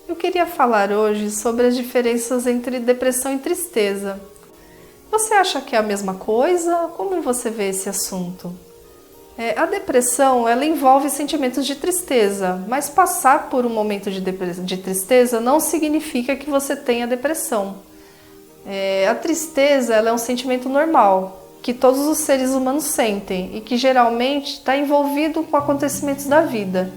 Eu queria falar hoje sobre as diferenças entre depressão e tristeza. Você acha que é a mesma coisa? Como você vê esse assunto? A depressão, ela envolve sentimentos de tristeza, mas passar por um momento de tristeza não significa que você tenha depressão. A tristeza, ela é um sentimento normal, que todos os seres humanos sentem e que geralmente está envolvido com acontecimentos da vida.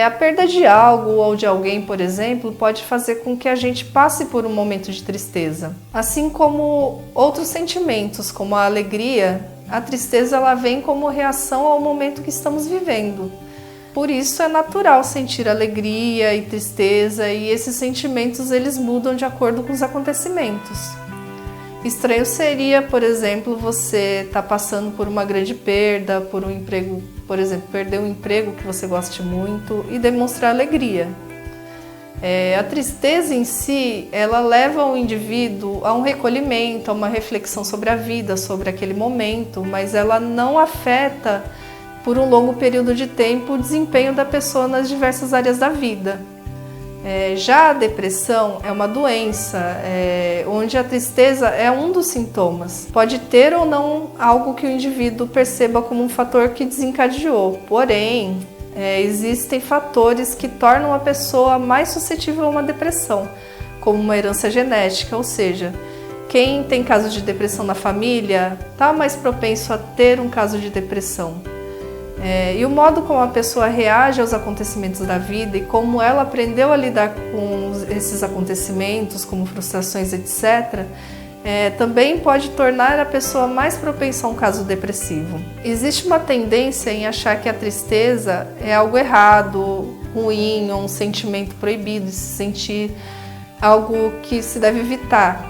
A perda de algo ou de alguém, por exemplo, pode fazer com que a gente passe por um momento de tristeza. Assim como outros sentimentos, como a alegria, a tristeza ela vem como reação ao momento que estamos vivendo. Por isso é natural sentir alegria e tristeza, e esses sentimentos eles mudam de acordo com os acontecimentos. Estranho seria, por exemplo, você estar passando por uma grande perda, por um emprego, por exemplo, perder um emprego que você goste muito e demonstrar alegria. A tristeza em si, ela leva o indivíduo a um recolhimento, a uma reflexão sobre a vida, sobre aquele momento, mas ela não afeta por um longo período de tempo o desempenho da pessoa nas diversas áreas da vida. Já a depressão é uma doença, onde a tristeza é um dos sintomas. Pode ter ou não algo que o indivíduo perceba como um fator que desencadeou, porém, existem fatores que tornam a pessoa mais suscetível a uma depressão, como uma herança genética, ou seja, quem tem caso de depressão na família está mais propenso a ter um caso de depressão. E o modo como a pessoa reage aos acontecimentos da vida e como ela aprendeu a lidar com esses acontecimentos, como frustrações, etc., também pode tornar a pessoa mais propensa a um caso depressivo. Existe uma tendência em achar que a tristeza é algo errado, ruim, ou um sentimento proibido, se sentir algo que se deve evitar.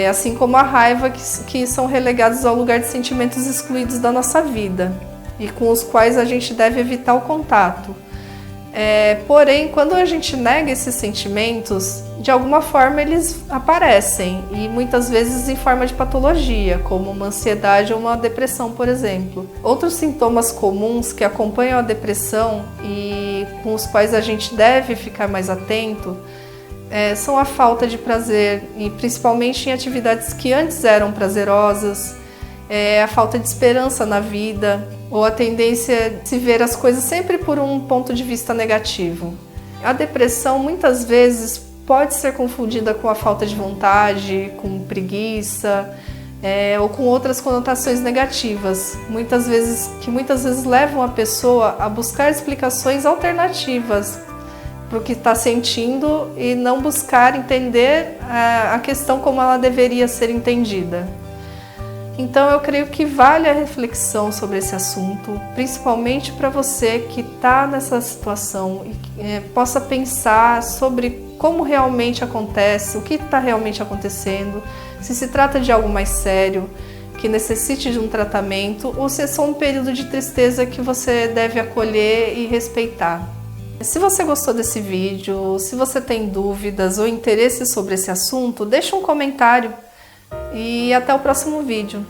Assim como a raiva, que são relegados ao lugar de sentimentos excluídos da nossa vida e com os quais a gente deve evitar o contato. Porém, quando a gente nega esses sentimentos, de alguma forma eles aparecem, e muitas vezes em forma de patologia, como uma ansiedade ou uma depressão, por exemplo. Outros sintomas comuns que acompanham a depressão e com os quais a gente deve ficar mais atento são a falta de prazer, e principalmente em atividades que antes eram prazerosas, a falta de esperança na vida, ou a tendência de se ver as coisas sempre por um ponto de vista negativo. A depressão muitas vezes pode ser confundida com a falta de vontade, com preguiça, ou com outras conotações negativas, muitas vezes levam a pessoa a buscar explicações alternativas para o que está sentindo e não buscar entender a questão como ela deveria ser entendida. Então eu creio que vale a reflexão sobre esse assunto, principalmente para você que está nessa situação e que, possa pensar sobre como realmente acontece, o que está realmente acontecendo, se trata de algo mais sério, que necessite de um tratamento, ou se é só um período de tristeza que você deve acolher e respeitar. Se você gostou desse vídeo, se você tem dúvidas ou interesse sobre esse assunto, deixa um comentário. E até o próximo vídeo.